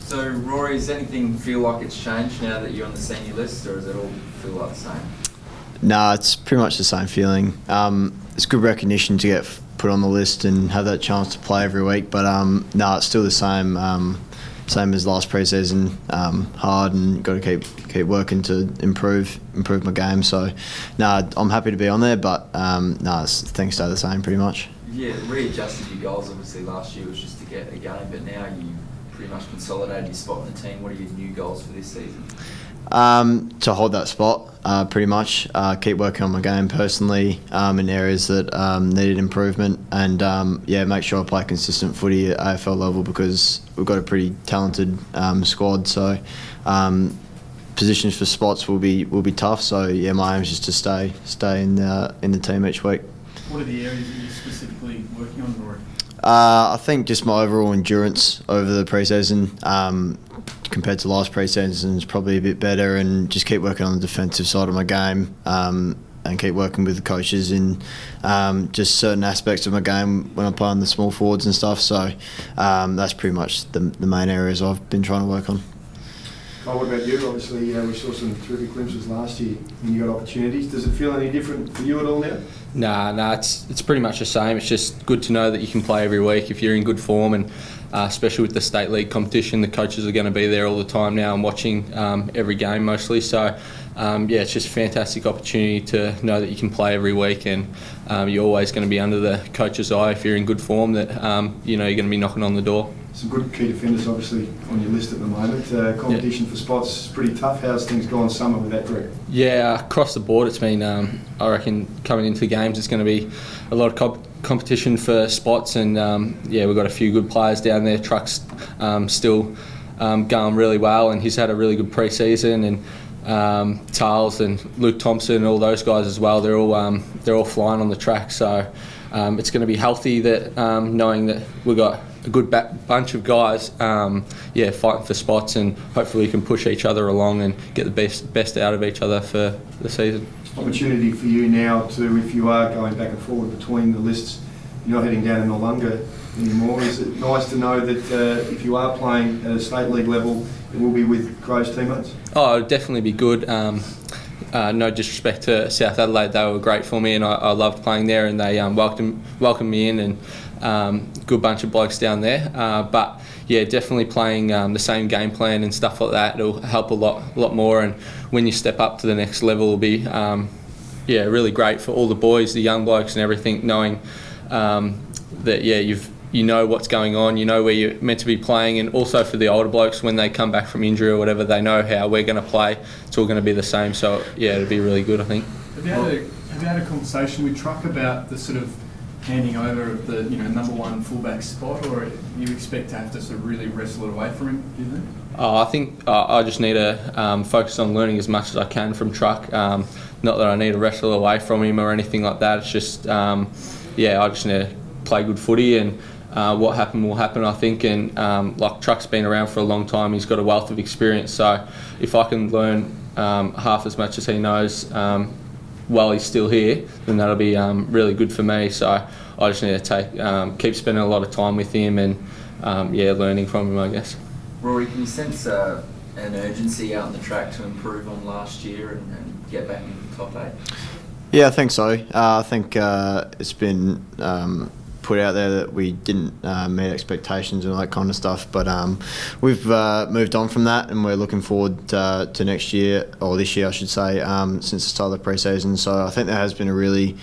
So, Rory, does anything feel like it's changed now that you're on the senior list, or does it all feel like the same? Nah, it's pretty much the same feeling. It's good recognition to get put on the list and have that chance to play every week, but it's still the same. Same as last pre-season, hard, and got to keep working to improve my game. So, I'm happy to be on there, but things stay the same pretty much. Yeah, readjusted your goals. Obviously, last year was just to get a game, but now you pretty much consolidated your spot in the team. What are your new goals for this season? To hold that spot, pretty much. Keep working on my game personally in areas that needed improvement, and make sure I play consistent footy at AFL level, because we've got a pretty talented squad. So positions for spots will be tough. So my aim is just to stay in the team each week. What are the areas that you're specifically working on, Rory? I think just my overall endurance over the pre-season compared to last pre-season is probably a bit better, and just keep working on the defensive side of my game and keep working with the coaches in just certain aspects of my game when I'm playing the small forwards and stuff. So that's pretty much the main areas I've been trying to work on. Oh, what about you? Obviously, we saw some terrific glimpses last year when you got opportunities. Does it feel any different for you at all now? Nah, it's pretty much the same. It's just good to know that you can play every week if you're in good form, and especially with the state league competition, the coaches are going to be there all the time now and watching every game mostly. So it's just a fantastic opportunity to know that you can play every week, and you're always going to be under the coach's eye if you're in good form, that you're going to be knocking on the door. Some good key defenders obviously on your list at the moment. Competition for spots is pretty tough. How's things gone summer with that group? Yeah, across the board it's been, I reckon coming into the games it's going to be a lot of competition for spots, and we've got a few good players down there. Truck's still going really well, and he's had a really good pre-season, and Charles and Luke Thompson and all those guys as well, they're all flying on the track. So it's going to be healthy, that knowing that we've got a good bunch of guys fighting for spots, and hopefully we can push each other along and get the best out of each other for the season. Opportunity for you now to, if you are going back and forward between the lists, you're not heading down to Noarlunga anymore. Is it nice to know that if you are playing at a state league level, it will be with Crows teammates? Oh, it'll definitely be good. No disrespect to South Adelaide, they were great for me, and I loved playing there, and they welcomed me in, and good bunch of blokes down there. But definitely playing the same game plan and stuff like that, it'll help a lot more, and when you step up to the next level, it'll be really great for all the boys, the young blokes and everything, knowing that you know what's going on, you know where you're meant to be playing, and also for the older blokes, when they come back from injury or whatever, they know how we're going to play. It's all going to be the same, so it'll be really good, I think. Have you had a conversation with Truck about the sort of handing over of the number one fullback spot, or you expect to have to sort of really wrestle it away from him, do you think? I think I just need to focus on learning as much as I can from Truck. Not that I need to wrestle away from him or anything like that. It's just I just need to play good footy, and what happened will happen, I think. And like Truck's been around for a long time, he's got a wealth of experience. So if I can learn half as much as he knows while he's still here, then that'll be really good for me. So I just need to keep spending a lot of time with him, and learning from him, I guess. Rory, can you sense an urgency out on the track to improve on last year and get back into the top 8? Yeah, I think so. I think it's been put out there that we didn't meet expectations and all that kind of stuff, but we've moved on from that, and we're looking forward to next year, or this year I should say, since the start of the pre-season. So I think there has been a really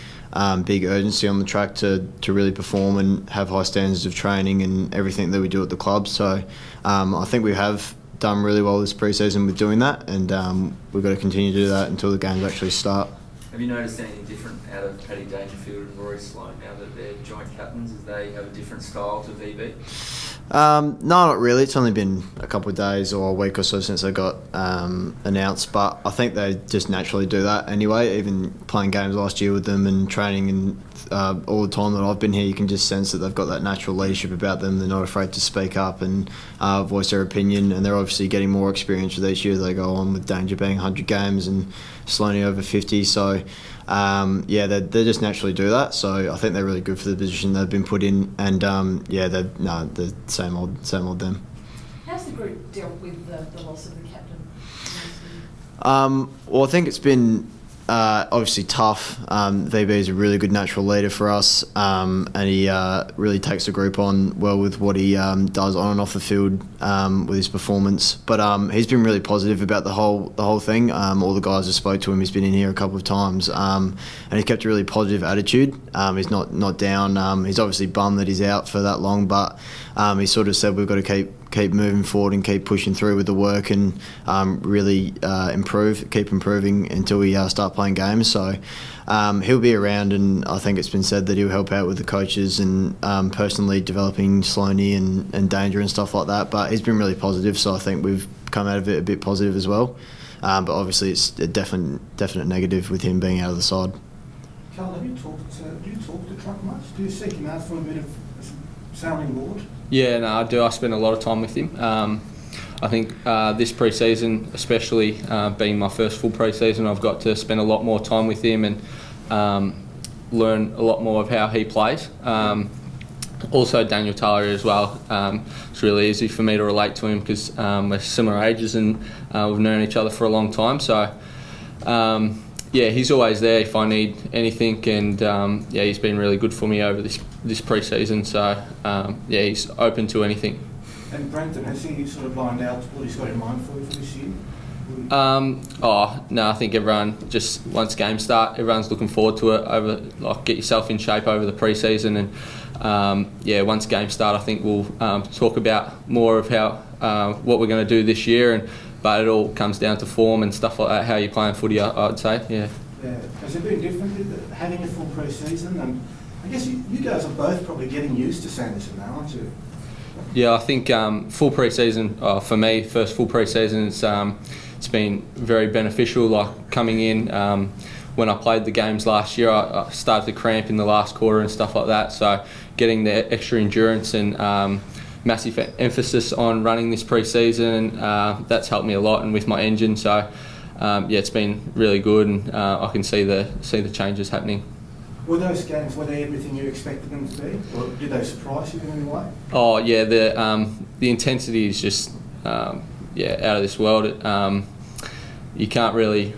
big urgency on the track to really perform and have high standards of training and everything that we do at the club. So I think we have done really well this pre-season with doing that, and we've got to continue to do that until the games actually start. Have you noticed anything different out of Paddy Dangerfield and Rory Sloane now that they're joint captains? As they have a different style to VB? No, not really. It's only been a couple of days or a week or so since they got announced, but I think they just naturally do that anyway. Even playing games last year with them and training, and all the time that I've been here, you can just sense that they've got that natural leadership about them. They're not afraid to speak up and voice their opinion, and they're obviously getting more experience with each year they go on, with Danger being 100 games and Sloaney over 50. So they just naturally do that. So I think they're really good for the position they've been put in, and they're the same old them. How's the group dealt with the loss of the captain? Well, I think it's been obviously tough. VB is a really good natural leader for us, and he really takes the group on well with what he does on and off the field with his performance. But he's been really positive about the whole thing. All the guys have spoke to him. He's been in here a couple of times, and he's kept a really positive attitude. He's not down. He's obviously bummed that he's out for that long, but he sort of said we've got to keep moving forward and keep pushing through with the work and really keep improving until we start playing games. So he'll be around, and I think it's been said that he'll help out with the coaches and personally developing Sloaney and Danger and stuff like that. But he's been really positive, so I think we've come out of it a bit positive as well. But obviously it's a definite negative with him being out of the side. Carl, do you talk to Truck much? Do you seek him out for a bit of sounding board? Yeah, no, I do. I spend a lot of time with him. I think this pre-season, especially being my first full pre-season, I've got to spend a lot more time with him and learn a lot more of how he plays. Also Daniel Taylor as well. It's really easy for me to relate to him because we're similar ages and we've known each other for a long time. So he's always there if I need anything, and he's been really good for me over this pre-season. So he's open to anything. And Brenton, has he sort of lined out what he's got in mind for you for this year? I think everyone just once games start, everyone's looking forward to it. Get yourself in shape over the pre-season, and once games start, I think we'll talk about more of how what we're going to do this year, but it all comes down to form and stuff like that. How you're playing footy, I'd say, yeah. Has it been different having a full pre-season? And I guess you guys are both probably getting used to Sanderson now, aren't you? Yeah, I think full pre-season for me, first full pre-season, it's been very beneficial. Like coming in when I played the games last year, I started to cramp in the last quarter and stuff like that. So getting the extra endurance and massive emphasis on running this pre-season, that's helped me a lot, and with my engine. So it's been really good, and I can see the changes happening. Were those games, were they everything you expected them to be, or did they surprise you in any way? Oh yeah, the intensity is just out of this world. You can't really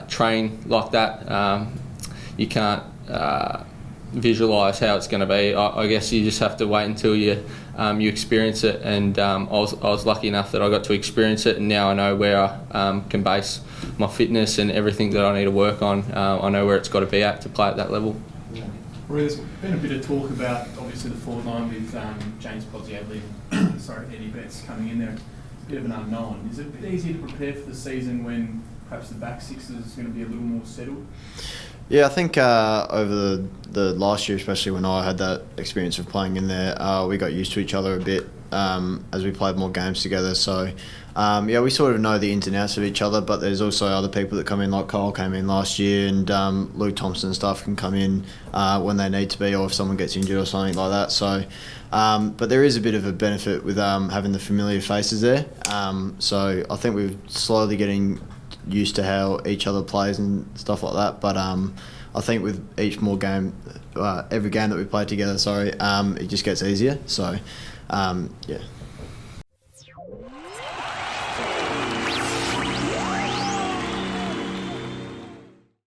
train like that. You can't visualise how it's going to be. I guess you just have to wait until you experience it. And I was lucky enough that I got to experience it, and now I know where I can base my fitness and everything that I need to work on. I know where it's got to be at to play at that level. Rory, there's been a bit of talk about obviously the forward line with James Podsiadly, Eddie Betts coming in there. It's a bit of an unknown. Is it a bit easier to prepare for the season when perhaps the back six is going to be a little more settled? Yeah, I think over the last year, especially when I had that experience of playing in there, we got used to each other a bit as we played more games together. So, we sort of know the ins and outs of each other, but there's also other people that come in, like Kyle came in last year, and Luke Thompson and stuff can come in when they need to be, or if someone gets injured or something like that. So, but there is a bit of a benefit with having the familiar faces there. So I think we're slowly getting used to how each other plays and stuff like that, but I think with every game that we play together, it just gets easier. So,